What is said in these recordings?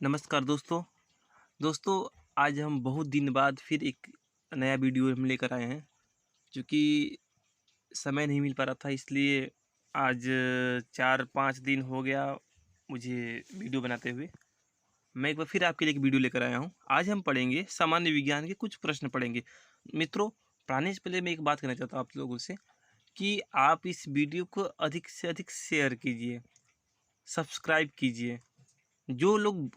नमस्कार दोस्तों। दोस्तों, आज हम बहुत दिन बाद फिर एक नया वीडियो हम लेकर आए हैं। चूँकि समय नहीं मिल पा रहा था, इसलिए आज 4-5 दिन हो गया मुझे वीडियो बनाते हुए। मैं एक बार फिर आपके लिए एक वीडियो लेकर आया हूँ। आज हम पढ़ेंगे सामान्य विज्ञान के कुछ प्रश्न पढ़ेंगे। मित्रों, पढ़ाने से पहले मैं एक बात कहना चाहता हूँ आप लोगों से कि आप इस वीडियो को अधिक से अधिक शेयर कीजिए, सब्सक्राइब कीजिए। जो लोग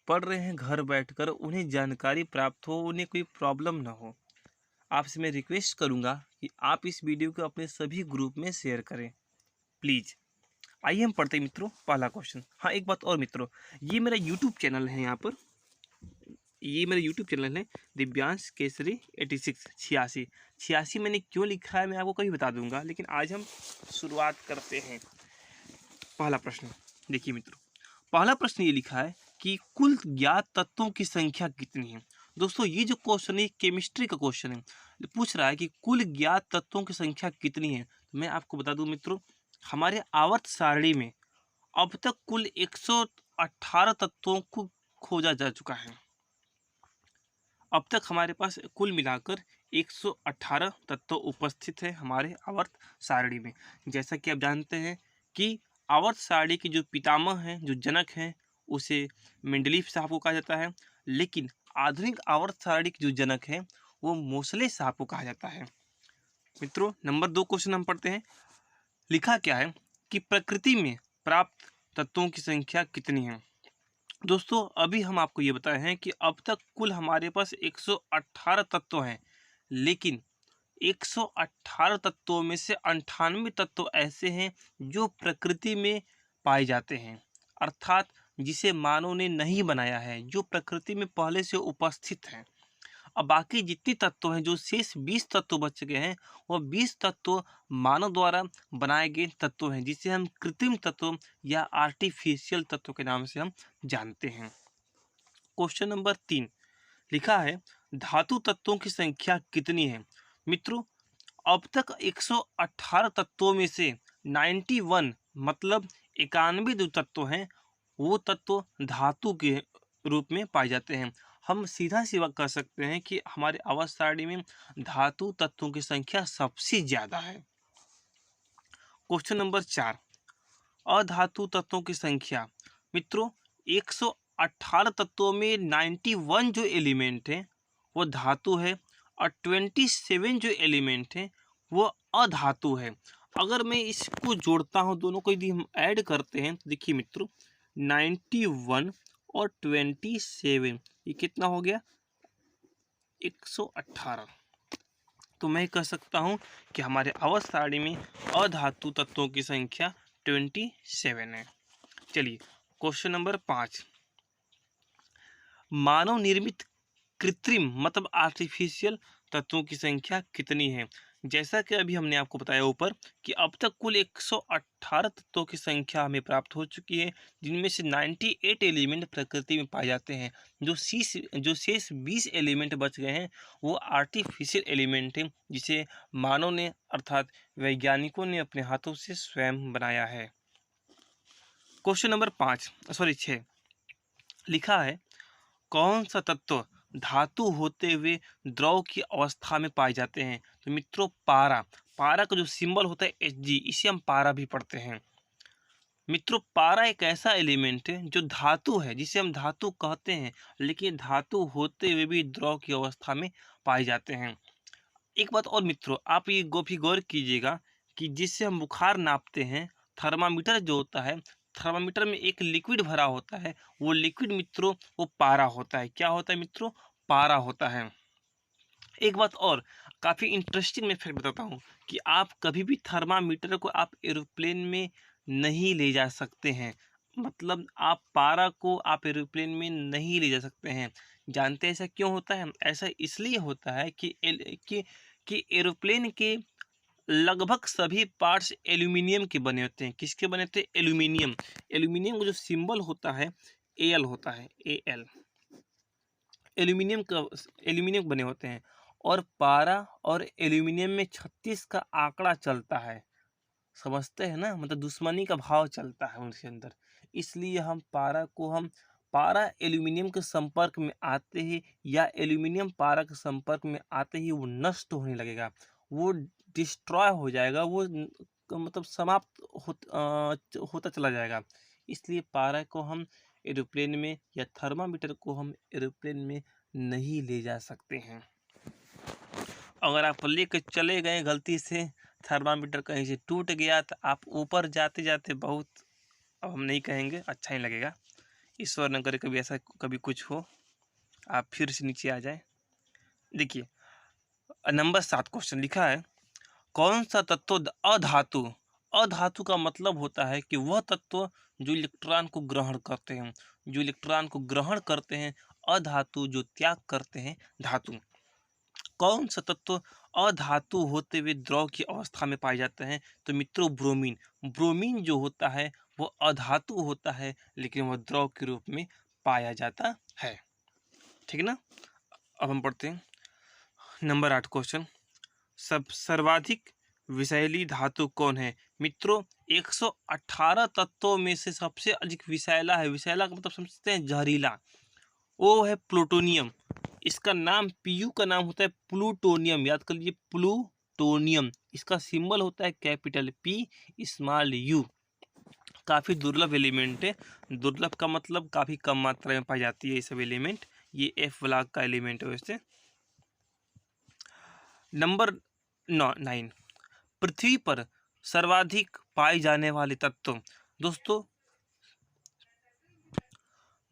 पढ़ रहे हैं घर बैठकर, उन्हें जानकारी प्राप्त हो, उन्हें कोई प्रॉब्लम ना हो। आपसे मैं रिक्वेस्ट करूंगा कि आप इस वीडियो को अपने सभी ग्रुप में शेयर करें, प्लीज़। आइए हम पढ़ते हैं मित्रों पहला क्वेश्चन। हाँ, एक बात और मित्रों, ये मेरा यूट्यूब चैनल है। यहाँ पर ये मेरा यूट्यूब चैनल है दिव्यांश केसरी 86 छियासी। मैंने क्यों लिखा है मैं आपको कभी बता दूंगा, लेकिन आज हम शुरुआत करते हैं। पहला प्रश्न देखिए मित्रों, पहला प्रश्न ये लिखा है कि कुल ज्ञात तत्वों की संख्या कितनी है। दोस्तों, ये जो क्वेश्चन है केमिस्ट्री का क्वेश्चन है। पूछ रहा है कि कुल ज्ञात तत्वों की संख्या कितनी है। तो मैं आपको बता दूं मित्रों, हमारे आवर्त सारणी में अब तक कुल 118 तत्वों को खोजा जा चुका है। अब तक हमारे पास कुल मिलाकर 118 तत्व उपस्थित है हमारे आवर्त सारणी में। जैसा कि आप जानते हैं कि आवर्त सारणी के जो पितामह हैं, जो जनक हैं, उसे मेंडलीफ साहब को कहा जाता है। लेकिन आधुनिक आवर्त सारणी के जो जनक हैं, वो मोसले साहब को कहा जाता है। मित्रों, नंबर 2 क्वेश्चन हम पढ़ते हैं। लिखा क्या है कि प्रकृति में प्राप्त तत्वों की संख्या कितनी है। दोस्तों, अभी हम आपको ये बताए हैं कि अब तक कुल हमारे पास 118 तत्व हैं, लेकिन 118 तत्वों में से 98 तत्व ऐसे हैं जो प्रकृति में पाए जाते हैं, अर्थात जिसे मानव ने नहीं बनाया है, जो प्रकृति में पहले से उपस्थित हैं। अब बाकी जितने तत्व हैं, जो शेष 20 तत्व बच गए हैं, वो 20 तत्व मानव द्वारा बनाए गए तत्व हैं, जिसे हम कृत्रिम तत्व या आर्टिफिशियल तत्व के नाम से हम जानते हैं। क्वेश्चन नंबर 3 लिखा है, धातु तत्वों की संख्या कितनी है। मित्रों, अब तक 118 तत्वों में से 91 मतलब 91 जो तत्व हैं, वो तत्व धातु के रूप में पाए जाते हैं। हम सीधा सीधा कह सकते हैं कि हमारे आवर्त सारणी में धातु तत्वों की संख्या सबसे ज्यादा है। क्वेश्चन नंबर 4, अधातु तत्वों की संख्या। मित्रों, 118 तत्वों में 91 जो एलिमेंट है वो धातु है, और 27 जो एलिमेंट है वो अधातु है। अगर मैं इसको जोड़ता हूँ, दोनों को यदि हम ऐड करते हैं, तो देखिए मित्रों, 91 और 27 ये कितना हो गया, 118। तो मैं कह सकता हूँ कि हमारे आवर्त सारणी में अधातु तत्वों की संख्या 27 है। चलिए, क्वेश्चन नंबर 5, मानव निर्मित कृत्रिम मतलब आर्टिफिशियल तत्वों की संख्या कितनी है। जैसा कि अभी हमने आपको बताया ऊपर कि अब तक कुल 118 तत्वों की संख्या हमें प्राप्त हो चुकी है, जिनमें से 98 एलिमेंट प्रकृति में पाए जाते हैं। जो शेष 20 एलिमेंट बच गए हैं, वो आर्टिफिशियल एलिमेंट हैं, जिसे मानव ने अर्थात वैज्ञानिकों ने अपने हाथों से स्वयं बनाया है। क्वेश्चन नंबर 6 लिखा है, कौन सा तत्व धातु होते हुए द्रव की अवस्था में पाए जाते हैं। तो मित्रों, पारा। पारा का जो सिंबल होता है Hg, इसे हम पारा भी पढ़ते हैं। मित्रों, पारा एक ऐसा एलिमेंट है जो धातु है, जिसे हम धातु कहते हैं, लेकिन धातु होते हुए भी द्रव की अवस्था में पाए जाते हैं। एक बात और मित्रों, आप ये गौर कीजिएगा कि जिससे हम बुखार नापते हैं, थर्मामीटर जो होता है, थर्मामीटर में एक लिक्विड भरा होता है, वो लिक्विड मित्रों वो पारा होता है। क्या होता है मित्रों, पारा होता है। एक बात और काफ़ी इंटरेस्टिंग मैं फैक्ट बताता हूँ कि आप कभी भी थर्मामीटर को आप एरोप्लेन में नहीं ले जा सकते हैं। मतलब आप पारा को आप एरोप्लेन में नहीं ले जा सकते हैं। जानते हैं ऐसा क्यों होता है? ऐसा इसलिए होता है कि एरोप्लेन के लगभग सभी पार्ट्स एल्यूमिनियम के बने होते हैं। किसके बने होते हैं? एल्यूमिनियम। एल्यूमिनियम का जो सिंबल होता है एल होता है, एल। एल्यूमिनियम बने होते हैं, और पारा और एल्यूमिनियम में 36 का आंकड़ा चलता है। समझते हैं ना, मतलब दुश्मनी का भाव चलता है उनके अंदर। इसलिए हम पारा को हम पारा एल्यूमिनियम के संपर्क में आते ही या एल्यूमिनियम पारा के संपर्क में आते ही वो नष्ट होने लगेगा, वो डिस्ट्रॉय हो जाएगा, वो मतलब समाप्त होता चला जाएगा। इसलिए पारा को हम एरोप्लेन में या थर्मामीटर को हम एरोप्लेन में नहीं ले जा सकते हैं। अगर आप लेकर चले गए गलती से, थर्मामीटर कहीं से टूट गया तो आप ऊपर जाते जाते बहुत, अब हम नहीं कहेंगे, अच्छा ही लगेगा। ईश्वर न करे कभी ऐसा कभी कुछ हो, आप फिर से नीचे आ जाए। देखिए नंबर 7 क्वेश्चन लिखा है, कौन सा तत्व अधातु, अधातु का मतलब होता है कि वह तत्व जो इलेक्ट्रॉन को ग्रहण करते हैं, जो इलेक्ट्रॉन को ग्रहण करते हैं, अधातु जो त्याग करते हैं धातु। कौन सा तत्व अधातु होते हुए द्रव की अवस्था में पाए जाते हैं? तो मित्रों ब्रोमीन। ब्रोमीन जो होता है वो अधातु होता है, लेकिन वह द्रव के रूप में पाया जाता है। ठीक ना। अब हम पढ़ते हैं नंबर 8 क्वेश्चन, सर्वाधिक विषैली धातु कौन है? मित्रों 118 तत्वों में से सबसे अधिक विषैला है, विषैला का मतलब समझते हैं जहरीला, वो है प्लूटोनियम। इसका नाम पीयू का नाम होता है प्लूटोनियम, याद कर लीजिए प्लूटोनियम। इसका सिंबल होता है कैपिटल पी स्मॉल यू। काफ़ी दुर्लभ एलिमेंट है, दुर्लभ का मतलब काफ़ी कम मात्रा में पाई जाती है ये सब एलिमेंट, ये एफ ब्लॉक का एलिमेंट है वैसे। नंबर 9, पृथ्वी पर सर्वाधिक पाए जाने वाले तत्व।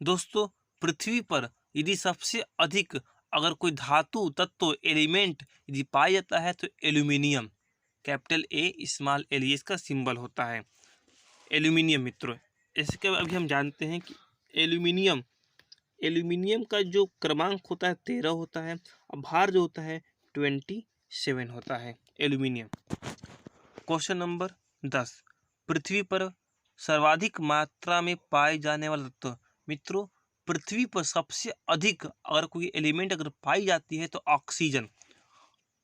दोस्तों पृथ्वी पर यदि सबसे अधिक अगर कोई धातु तत्व एलिमेंट यदि पाया जाता है तो aluminium, capital A small L, ये इसका सिंबल होता है एल्यूमिनियम। मित्रों इसके अभी हम जानते हैं कि एल्यूमिनियम का जो क्रमांक होता है 13 होता है, और भार जो होता है 27 होता है एल्यूमिनियम। क्वेश्चन नंबर 10, पृथ्वी पर सर्वाधिक मात्रा में पाए जाने वाला तत्व। मित्रों पृथ्वी पर सबसे अधिक अगर कोई एलिमेंट अगर पाई जाती है तो ऑक्सीजन,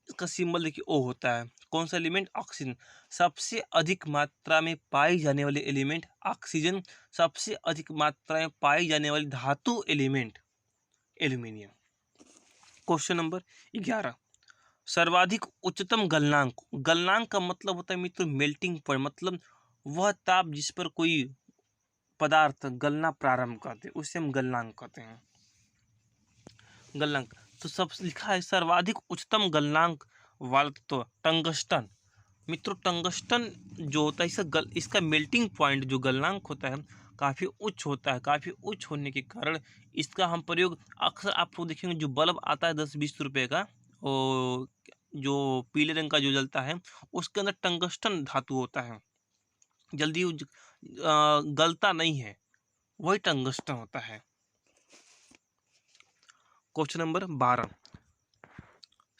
इसका सिंबल देखिए ओ होता है। कौन सा एलिमेंट? ऑक्सीजन। सबसे अधिक मात्रा में पाई जाने वाले एलिमेंट ऑक्सीजन, सबसे अधिक मात्रा में पाई जाने वाली धातु एलिमेंट एल्यूमिनियम। क्वेश्चन नंबर 11, सर्वाधिक उच्चतम गलनांक। गलनांक का मतलब होता है मित्रों मेल्टिंग पॉइंट, मतलब वह ताप जिस पर कोई पदार्थ गलना प्रारंभ करते हैं उसे हम गलनांक कहते हैं। गलनांक तो सब लिखा है सर्वाधिक उच्चतम गलनांक वाला तो टंगस्टन। मित्रों टंगस्टन जो होता है इसका मेल्टिंग पॉइंट जो गलनांक होता है काफ़ी उच्च होता है। काफ़ी उच्च होने के कारण इसका हम प्रयोग अक्सर आप देखेंगे जो बल्ब आता है 10-20 रुपए का, और जो पीले रंग का जो जलता है उसके अंदर टंगस्टन धातु होता है, जल्दी गलता नहीं है, वही टंगस्टन होता है। क्वेश्चन नंबर 12,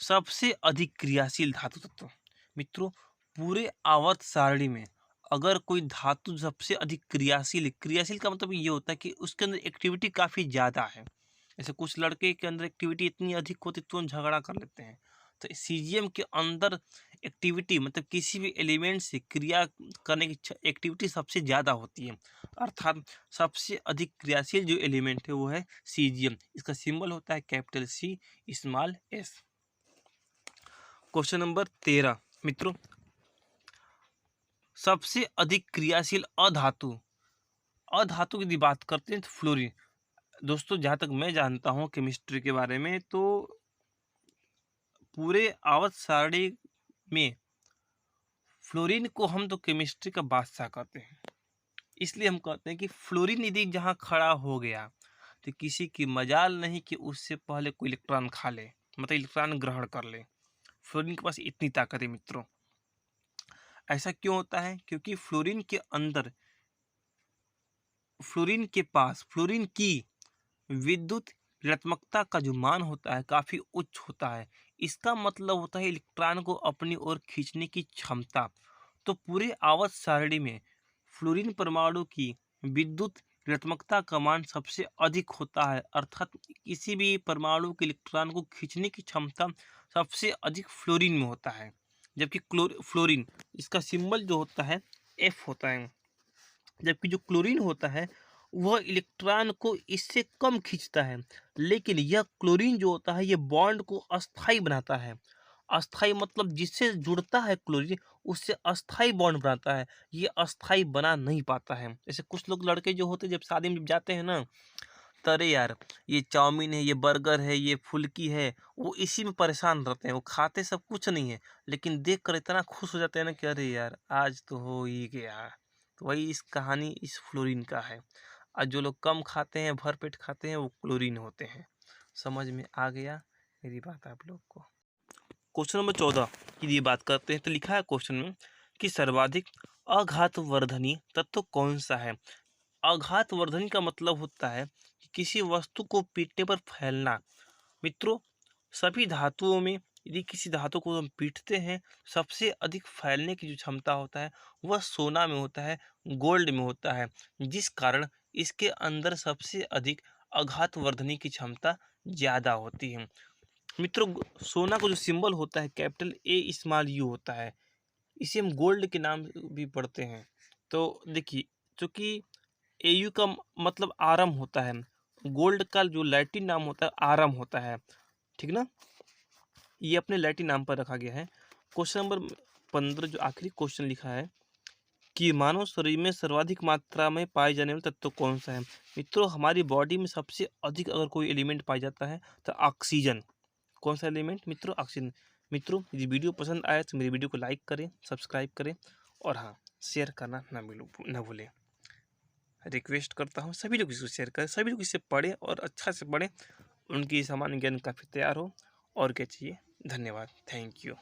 सबसे अधिक क्रियाशील धातु तत्व। मित्रों पूरे आवर्त सारणी में अगर कोई धातु सबसे अधिक क्रियाशील, क्रियाशील का मतलब ये होता है कि उसके अंदर एक्टिविटी काफ़ी ज़्यादा है। जैसे कुछ लड़के के अंदर एक्टिविटी इतनी अधिक होती है तुरंत झगड़ा कर लेते हैं, तो सीजीएम के अंदर एक्टिविटी मतलब किसी भी एलिमेंट से क्रिया करने की एक्टिविटी सबसे ज़्यादा होती है, अर्थात सबसे अधिक क्रियाशील जो एलिमेंट है वो है सीजीएम। इसका सिंबल होता है capital C small S. Question number 13, मित्रों सबसे अधिक क्रियाशील अधातु, अधातु की बात करते हैं तो फ्लोरीन। दोस्तों जहाँ तक मैं जानता हूँ केमिस्ट्री के बारे में, तो पूरे आवर्त सारणी में फ्लोरीन को हम तो केमिस्ट्री का बादशाह कहते हैं। इसलिए हम कहते हैं कि फ्लोरीन यदि जहाँ खड़ा हो गया तो किसी की मजाल नहीं कि उससे पहले कोई इलेक्ट्रॉन खा ले, मतलब इलेक्ट्रॉन ग्रहण कर ले। फ्लोरीन के पास इतनी ताकत है मित्रों। ऐसा क्यों होता है? क्योंकि फ्लोरीन के अंदर, फ्लोरीन के पास, फ्लोरीन की विद्युत ऋणात्मकता का जो मान होता है काफ़ी उच्च होता है। इसका मतलब होता है इलेक्ट्रॉन को अपनी ओर खींचने की क्षमता। तो पूरे आवर्त सारणी में फ्लोरीन परमाणु की विद्युत ऋणात्मकता का मान सबसे अधिक होता है, अर्थात किसी भी परमाणु के इलेक्ट्रॉन को खींचने की क्षमता सबसे अधिक फ्लोरीन में होता है। जबकि फ्लोरीन इसका सिंबल जो होता है एफ होता है, जबकि जो क्लोरीन होता है वह इलेक्ट्रॉन को इससे कम खींचता है। लेकिन यह क्लोरीन जो होता है ये बॉन्ड को अस्थाई बनाता है। अस्थाई मतलब जिससे जुड़ता है क्लोरीन उससे अस्थाई बॉन्ड बनाता है, ये अस्थाई बना नहीं पाता है। जैसे कुछ लोग लड़के जो होते हैं जब शादी में जब जाते हैं ना, तो अरे यार ये चाउमीन है, ये बर्गर है, ये फुल्की है, वो इसी में परेशान रहते हैं। वो खाते सब कुछ नहीं है, लेकिन देख कर इतना खुश हो जाते हैं ना कि अरे यार आज तो हो ही गया। तो वही इस कहानी इस फ्लोरीन का है। और जो लोग कम खाते हैं, भर पेट खाते हैं, वो क्लोरीन होते हैं। समझ में आ गया मेरी बात आप लोग को? क्वेश्चन नंबर 14 की ये बात करते हैं। तो लिखा है क्वेश्चन में कि सर्वाधिक आघातवर्धनी तत्व कौन सा है। आघातवर्धनी का मतलब होता है कि किसी वस्तु को पीटने पर फैलना। मित्रों, सभी धातुओं में यदि किसी धातु को हम पीटते हैं, सबसे अधिक फैलने की जो क्षमता होता है वह सोना में होता है, गोल्ड में होता है, जिस कारण इसके अंदर सबसे अधिक आघातवर्धनी की क्षमता ज़्यादा होती है। मित्रों, सोना का जो सिंबल होता है कैपिटल ए स्मॉल यू होता है, इसे हम गोल्ड के नाम भी पढ़ते हैं। तो देखिए, चूंकि एयू का मतलब आरम होता है, गोल्ड का जो लैटिन नाम होता है आरम होता है, ठीक ना। ये अपने लैटिन नाम पर रखा गया है। क्वेश्चन नंबर 15 जो आखिरी क्वेश्चन लिखा है कि मानव शरीर में सर्वाधिक मात्रा में पाए जाने वाला तत्व कौन सा है। मित्रों, हमारी बॉडी में सबसे अधिक अगर कोई एलिमेंट पाया जाता है तो ऑक्सीजन। कौन सा एलिमेंट मित्रों? ऑक्सीजन। मित्रों, यदि वीडियो पसंद आए तो मेरी वीडियो को लाइक करें, सब्सक्राइब करें और हाँ, शेयर करना ना भूलें। रिक्वेस्ट करता हूँ सभी लोग इसको शेयर करें, सभी लोग इसे पढ़ें और अच्छा से पढ़ें, उनकी सामान्य ज्ञान काफ़ी तैयार हो। और क्या चाहिए? धन्यवाद, थैंक यू।